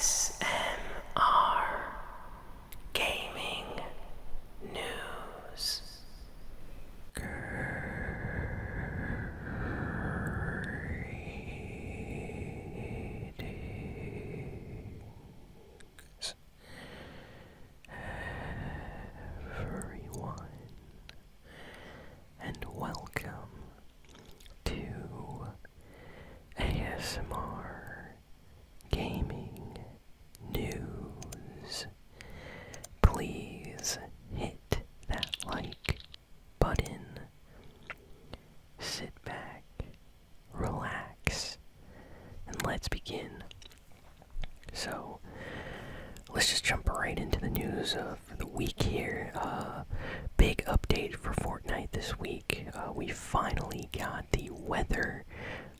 ASMR Gaming News. Greetings, everyone, and welcome to ASMR Gaming News. Please hit that like button. Sit back, relax, and let's begin. So, let's just jump right into the news for the week here. Big update for Fortnite this week. We finally got the weather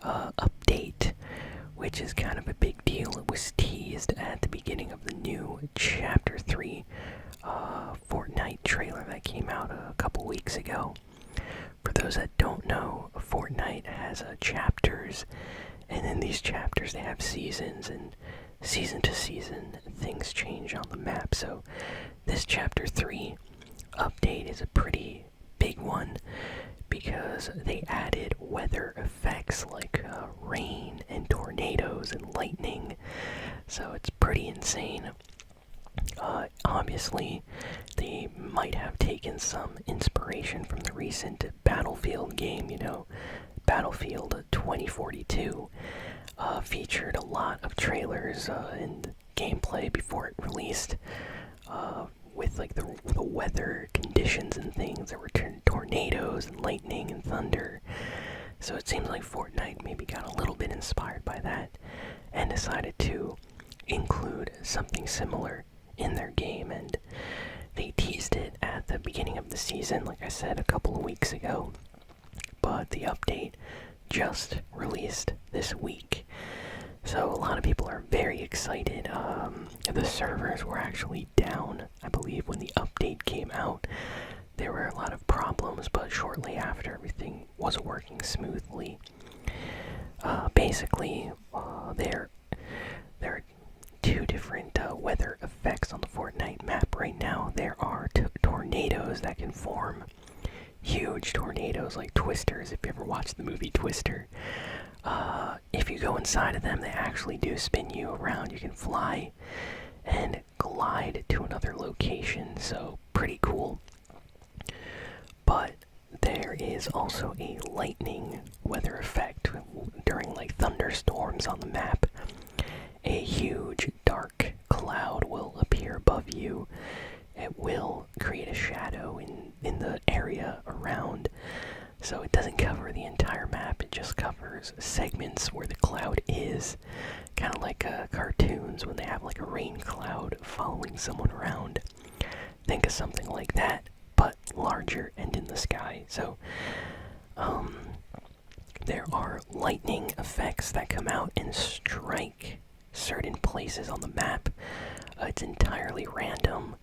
update, which is kind of a big deal. It was teased at the beginning of the new Chapter 3 Fortnite trailer that came out a couple weeks ago. For those that don't know, Fortnite has chapters, and in these chapters they have seasons, and season to season things change on the map. So this Chapter 3 update is a pretty big one because they added weather effects like rain and tornadoes and lightning. So it's pretty insane. Obviously, they might have taken some inspiration from the recent Battlefield game, Battlefield 2042 featured a lot of trailers and gameplay before it released with like the weather conditions and things. There were tornadoes and lightning and thunder. So it seems like Fortnite maybe got a little bit inspired by that and decided to include something similar in their game, and they teased it at the beginning of the season, like I said, a couple of weeks ago. But the update just released this week. So a lot of people are very excited. The servers were actually down, I believe, when the update came out. There were a lot of problems, but shortly after, everything was working smoothly. Basically, there are two different weather effects on the Fortnite map right now. There are tornadoes that can form, huge tornadoes like twisters. If you ever watched the movie Twister, if you go inside of them, they actually do spin you around. You can fly and glide to another location, so pretty cool. But there is also a lightning weather effect during like thunderstorms on the map. A huge dark cloud will appear above you. It will create a shadow in the area around. So it doesn't cover the entire map, it just covers segments where the cloud is. Kind of like cartoons when they have like a rain cloud following someone around. Think of something like that, but larger and in the sky. So, there are lightning effects that come out and strike certain places on the map. It's entirely random.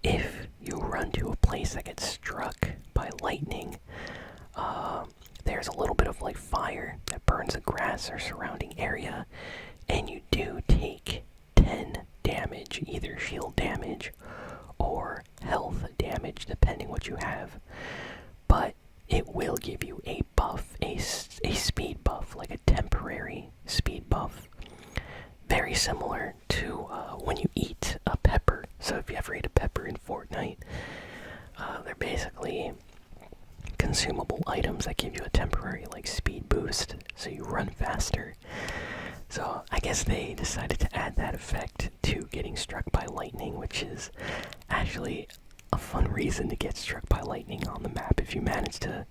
If you run to a place that gets struck by lightning, there's a little bit of like fire that burns the grass or surrounding area, and you do take 10 damage, either shield damage or health damage, depending what you have. But it will give you a buff, a speed buff, like a temporary speed buff. Very similar to when you eat a pepper. So if you ever ate a pepper in Fortnite, they're basically consumable items that give you a temporary like speed boost, so you run faster. So I guess they decided to add that effect to getting struck by lightning, which is actually a fun reason to get struck by lightning on the map. If you manage to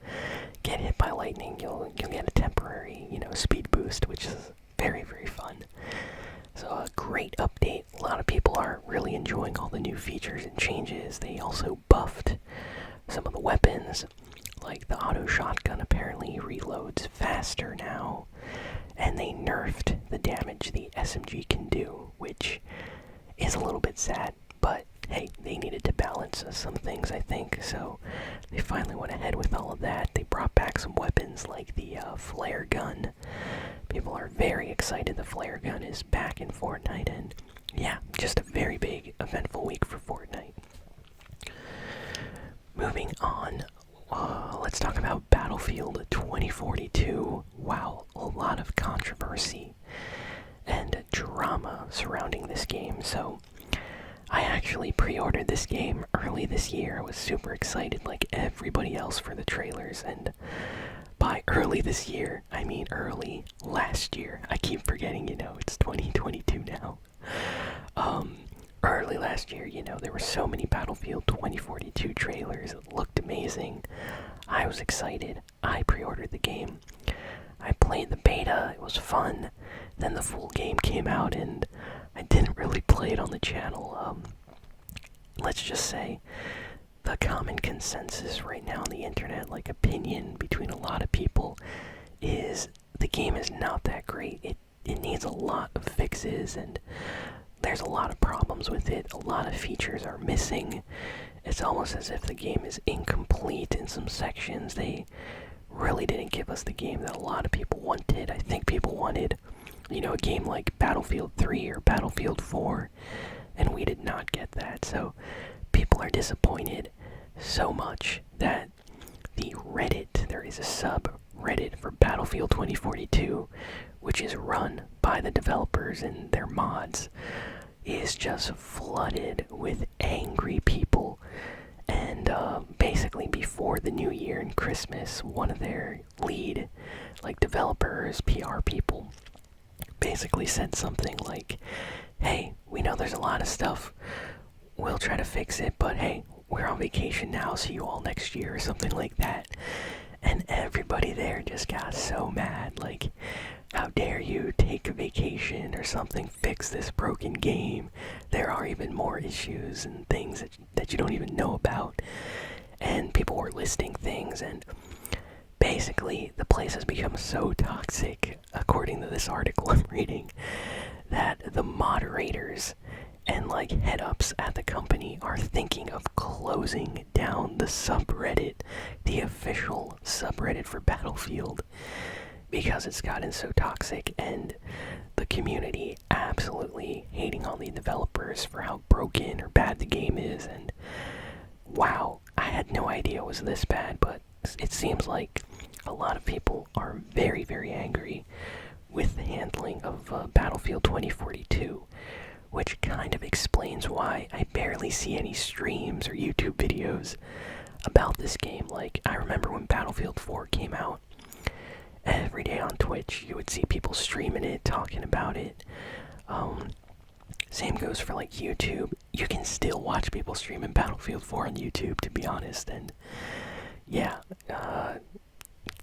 get hit by lightning, you'll get a temporary, speed boost, which is very, very fun. So a great update. A lot of people are really enjoying all the new features and changes. They also buffed some of the weapons, like the auto shotgun apparently reloads faster now, and they nerfed the damage the SMG can do, which is a little bit sad, but hey, they needed to balance some things, I think, so they finally went ahead with all of that. They brought back some weapons like the flare gun. People are very excited the flare gun is back in Fortnite, and yeah, just a very big, eventful week for Fortnite. Moving on, let's talk about Battlefield 2042. Wow, a lot of controversy and drama surrounding this game. So, I actually pre-ordered this game early this year. I was super excited like everybody else for the trailers, and by early this year, I mean early last year. I keep forgetting, it's 2022 now. Early last year, there were so many Battlefield 2042 trailers. It looked amazing. I was excited. I pre-ordered the game. I played the beta. It was fun. Then the full game came out, and I didn't really play it on the channel. Let's just say the common consensus right now on the internet, like opinion between a lot of people, is the game is not that great. It needs a lot of fixes, and there's a lot of problems with it. A lot of features are missing. It's almost as if the game is incomplete in some sections. They really didn't give us the game that a lot of people wanted. I think people wanted, a game like Battlefield 3 or Battlefield 4, and we did not get that. So people are disappointed so much that the Reddit, there is a subreddit for Battlefield 2042, which is run by the developers and their mods, is just flooded with angry people. And basically before the new year and Christmas, one of their lead developers, PR people, basically said something like, hey, we know there's a lot of stuff, we'll try to fix it, but hey, we're on vacation now, see you all next year, or something like that. And everybody there just got so mad, like, how dare you take a vacation or something, fix this broken game. There are even more issues and things that you don't even know about. And people were listing things, and basically the place has become so toxic, according to this article I'm reading, that the moderators and head-ups at the company are thinking of closing down the subreddit, the official subreddit for Battlefield, because it's gotten so toxic, and the community absolutely hating on the developers for how broken or bad the game is. And wow, I had no idea it was this bad, but it seems like a lot of people are very, very angry with the handling of Battlefield 2042, which kind of explains why I barely see any streams or YouTube videos about this game. I remember when Battlefield 4 came out, every day on Twitch you would see people streaming it, talking about it. Same goes for YouTube. You can still watch people streaming Battlefield 4 on YouTube, to be honest. And yeah,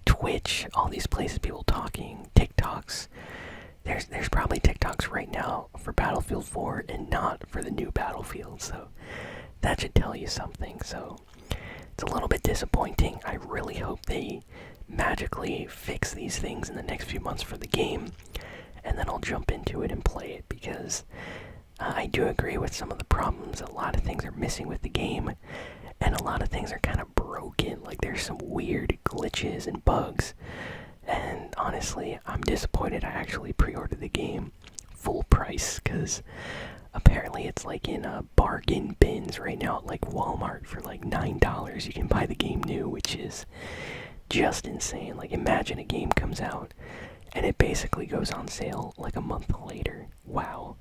Twitch, all these places, people talking, TikToks. There's probably TikToks right now for Battlefield 4 and not for the new Battlefield, so that should tell you something. So it's a little bit disappointing. I really hope they magically fix these things in the next few months for the game, and then I'll jump into it and play it, because I do agree with some of the problems. A lot of things are missing with the game, and a lot of things are kind of broken. There's some weird glitches and bugs, and honestly, I'm disappointed I actually pre-ordered the game full price, because apparently it's in bargain bins right now at Walmart for $9. You can buy the game new, which is just insane. Imagine a game comes out and it basically goes on sale a month later. Wow.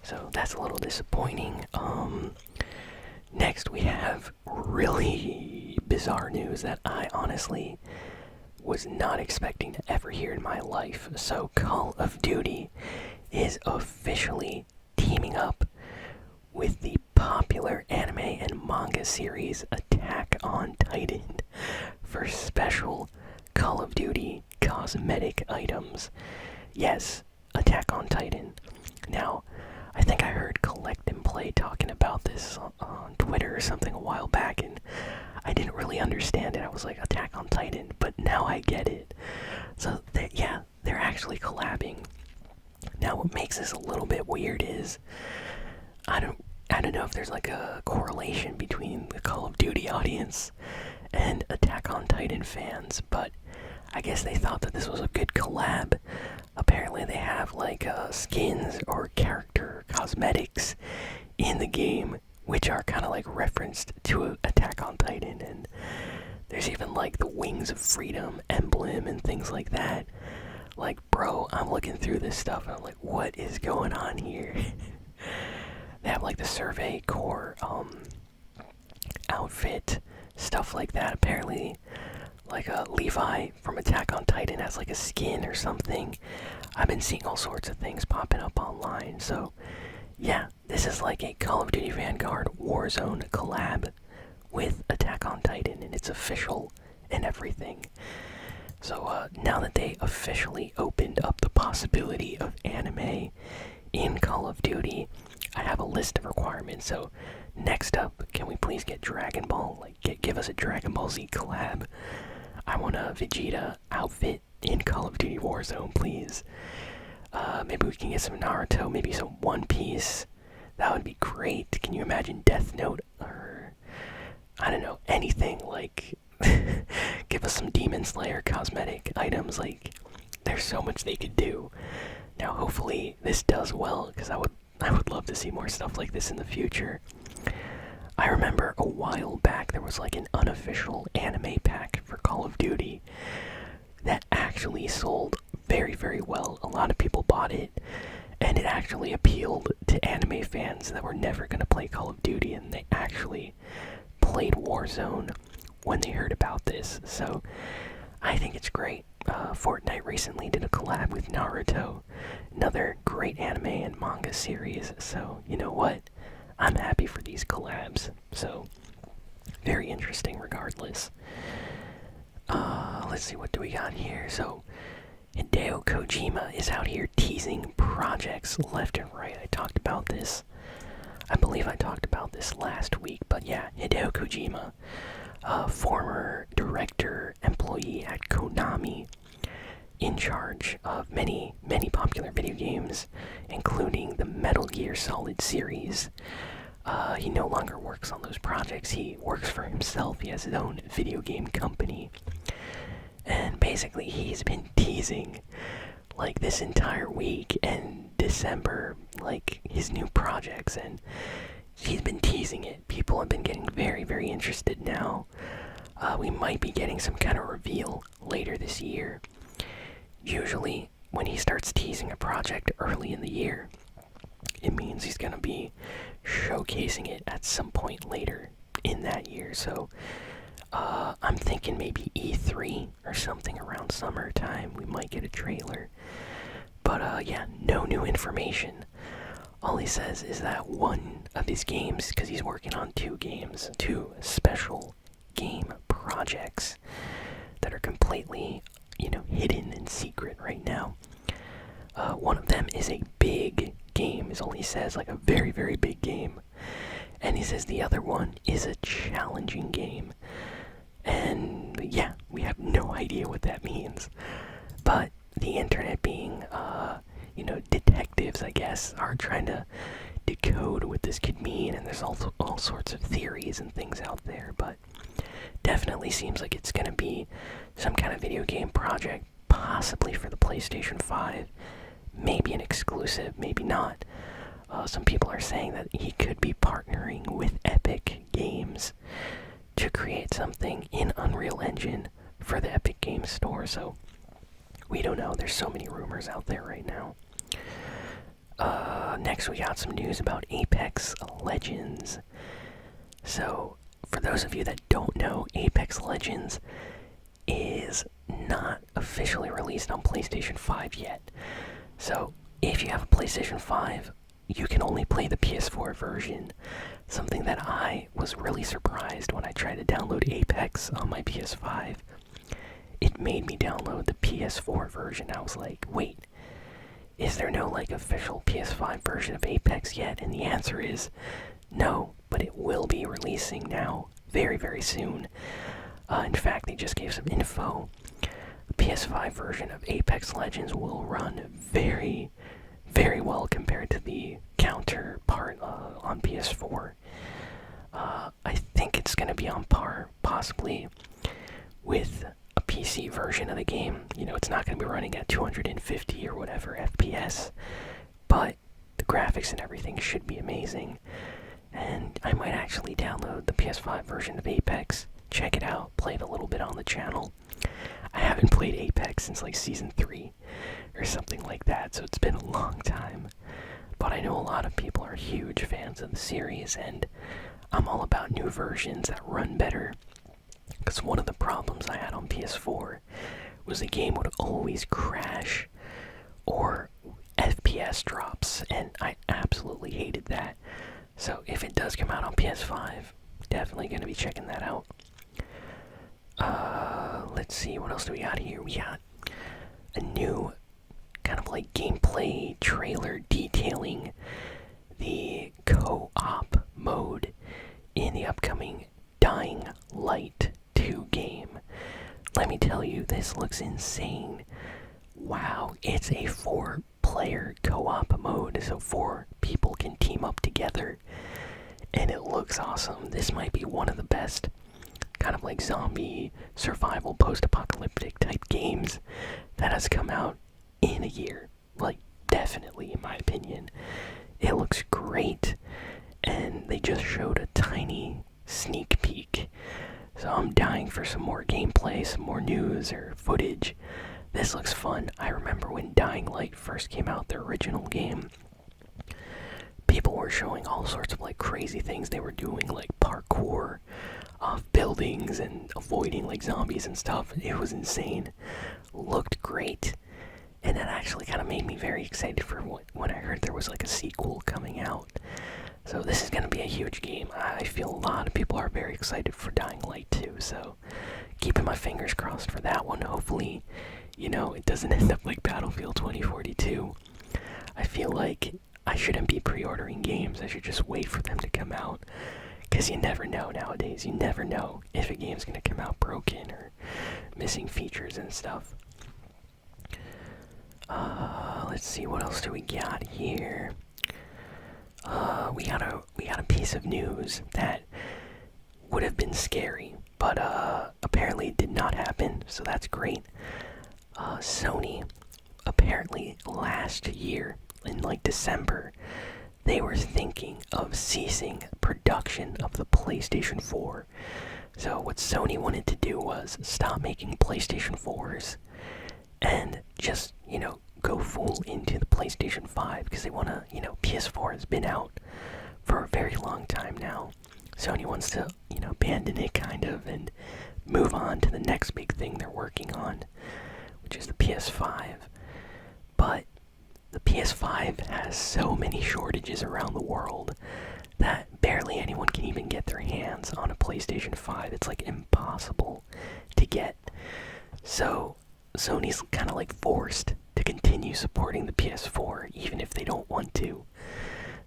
So that's a little disappointing. Next we have really bizarre news that I honestly was not expecting to ever hear in my life. So Call of Duty is officially teaming up with the popular anime and manga series Attack on Titan for special Call of Duty cosmetic items. Yes, Attack on Titan. Now, I think I heard Collect and Play talking about this on Twitter or something a while back, and I didn't really understand it. I was like, Attack on Titan, but now I get it. So, they're actually collabing. Now, what makes this a little bit weird is, I don't know if there's a correlation between the Call of Duty audience and Attack on Titan fans, but I guess they thought that this was a good collab. Apparently they have like skins or character cosmetics in the game, which are kind of like referenced to Attack on Titan, and there's even like the Wings of Freedom emblem and things like that. Like, bro, I'm looking through this stuff and I'm like, what is going on here? They have like the Survey Corps outfit, stuff like that. Apparently, like Levi from Attack on Titan has like a skin or something. I've been seeing all sorts of things popping up online. So, yeah, this is like a Call of Duty Vanguard Warzone collab with Attack on Titan, and it's official and everything. So now that they officially opened up the possibility of anime in Call of Duty, I have a list of requirements. So next up, can we please get Dragon Ball? Like, give us a Dragon Ball Z collab. I want a Vegeta outfit in Call of Duty Warzone, please. Maybe we can get some Naruto, maybe some One Piece. That would be great. Can you imagine Death Note or, I don't know, anything like... Give us some Demon Slayer cosmetic items. Like, there's so much they could do. Now hopefully this does well, because I would love to see more stuff like this in the future. I remember a while back there was like an unofficial anime pack for Call of Duty that actually sold very, very well. A lot of people bought it, and it actually appealed to anime fans that were never going to play Call of Duty, and they actually played Warzone when they heard about this. So I think it's great. Fortnite recently did a collab with Naruto, another great anime and manga series. So you know what? I'm happy for these collabs. So very interesting regardless. Let's see, what do we got here? So Hideo Kojima is out here teasing projects left and right. I talked about this. I believe I talked about this last week, but yeah, Hideo Kojima, former director, employee at Konami, in charge of many, many popular video games, including the Metal Gear Solid series. He no longer works on those projects. He works for himself. He has his own video game company. And basically, he's been teasing, like, this entire week and December, like, his new projects, and he's been teasing it. People have been getting very, very interested now. We might be getting some kind of reveal later this year. Usually, when he starts teasing a project early in the year, it means he's gonna be showcasing it at some point later in that year. So, I'm thinking maybe E3 or something around summertime. We might get a trailer. But, yeah, no new information. All he says is that one of his games, because he's working on two games, two special game projects that are completely, hidden and secret right now. One of them is a big game, is all he says, like a very, very big game. And he says the other one is a challenging game. And yeah, we have no idea what that means. But the internet being, detectives, I guess, are trying to decode what this could mean. And there's also all sorts of theories and things out there. But definitely seems like it's going to be some kind of video game project, possibly for the PlayStation 5. Maybe an exclusive, maybe not. Some people are saying that he could be partnering with Epic Games to create something in Unreal Engine for the Epic Games Store. So we don't know. There's so many rumors out there right now. Next, we got some news about Apex Legends. So, for those of you that don't know, Apex Legends is not officially released on PlayStation 5 yet. So, if you have a PlayStation 5, you can only play the PS4 version. Something that I was really surprised when I tried to download Apex on my PS5. It made me download the PS4 version. I was like, wait, is there no official PS5 version of Apex yet? And the answer is no, but it will be releasing now very, very soon. In fact, they just gave some info. The PS5 version of Apex Legends will run very, very well compared to the counterpart on PS4. I think it's going to be on par, possibly, with a PC version of the game. You know, it's not going to be running at 250 or whatever FPS, but the graphics and everything should be amazing. And I might actually download the PS5 version of Apex, check it out, play it a little bit on the channel. I haven't played Apex since like Season 3 or something like that, so it's been a long time. But I know a lot of people are huge fans of the series, and I'm all about new versions that run better. Because one of the problems I had on PS4 was the game would always crash or FPS drops, and I absolutely hated that. So if it does come out on PS5, definitely going to be checking that out. Let's see, what else do we got here? We got a new kind of like gameplay trailer detailing the co-op mode in the upcoming Dying Light 2 game. Let me tell you, this looks insane. Wow, it's a 4-player co-op mode, so 4 people can team up together, and it looks awesome. This might be one of the best kind of like zombie survival post-apocalyptic type games that has come out in a year. Like, definitely, in my opinion. It looks great, and they just showed a tiny sneak peek. So I'm dying for some more gameplay, some more news or footage. This looks fun. I remember when Dying Light first came out, the original game, people were showing all sorts of like crazy things they were doing, like parkour off buildings and avoiding like zombies and stuff. It was insane. Looked great. And that actually kind of made me very excited for when I heard there was like a sequel coming out. So this is going to be a huge game. I feel a lot of people are very excited for Dying Light 2, so keeping my fingers crossed for that one. Hopefully, you know, it doesn't end up like Battlefield 2042. I feel like I shouldn't be pre-ordering games. I should just wait for them to come out. Because you never know nowadays. You never know if a game's going to come out broken or missing features and stuff. Let's see, what else do we got here? We got a piece of news that would have been scary, but apparently it did not happen, so that's great. Sony, apparently last year, in like December, they were thinking of ceasing production of the PlayStation 4. So what Sony wanted to do was stop making PlayStation 4s and just, you know, go full into the PlayStation 5, because they want to, you know, PS4 has been out for a very long time now. Sony wants to, you know, abandon it kind of and move on to the next big thing they're working on, which is the PS5. But the PS5 has so many shortages around the world that barely anyone can even get their hands on a PlayStation 5. It's like impossible to get. So Sony's kind of like forced to continue supporting the PS4 even if they don't want to.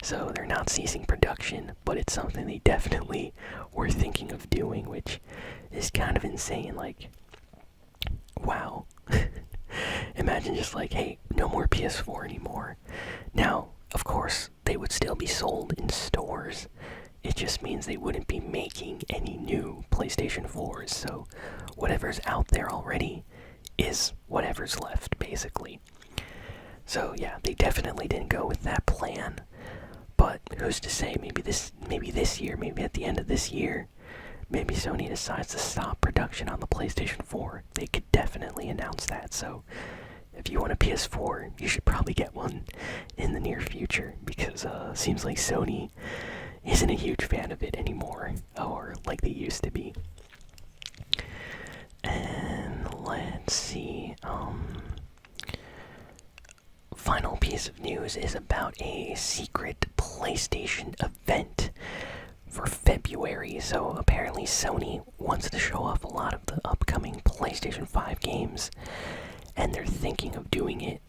So they're not ceasing production, but it's something they definitely were thinking of doing, which is kind of insane. Like, wow. Imagine just like, hey, no more PS4 anymore. Now, of course, they would still be sold in stores. It just means they wouldn't be making any new PlayStation 4s, so whatever's out there already is whatever's left, basically. So yeah, they definitely didn't go with that plan. But who's to say, maybe this year, maybe at the end of this year, maybe Sony decides to stop production on the PlayStation 4. They could definitely announce that, so if you want a PS4, you should probably get one in the near future, because seems like Sony isn't a huge fan of it anymore, or like they used to be. And let's see, final piece of news is about a secret PlayStation event for February. So apparently Sony wants to show off a lot of the upcoming PlayStation 5 games, and they're thinking of doing it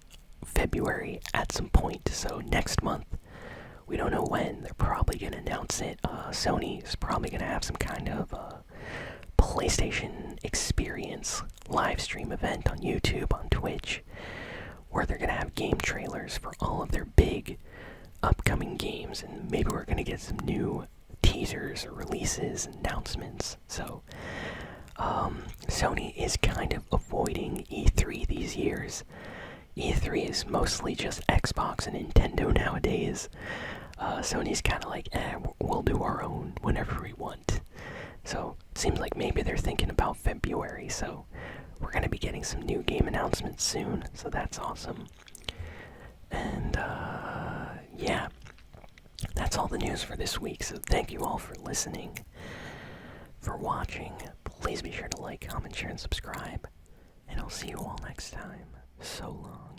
February at some point. So next month, we don't know when, they're probably going to announce it. Sony is probably going to have some kind of PlayStation experience live stream event on YouTube, on Twitch, where they're going to have game trailers for all of their big upcoming games, and maybe we're going to get some new teasers or releases, announcements. So Sony is kind of avoiding E3 these years. E3 is mostly just Xbox and Nintendo nowadays. Sony's kind of like, we'll do our own whenever we want. So, it seems like maybe they're thinking about February, so we're going to be getting some new game announcements soon, so that's awesome. And, yeah, that's all the news for this week, so thank you all for listening, for watching. Please be sure to like, comment, share, and subscribe, and I'll see you all next time. So long.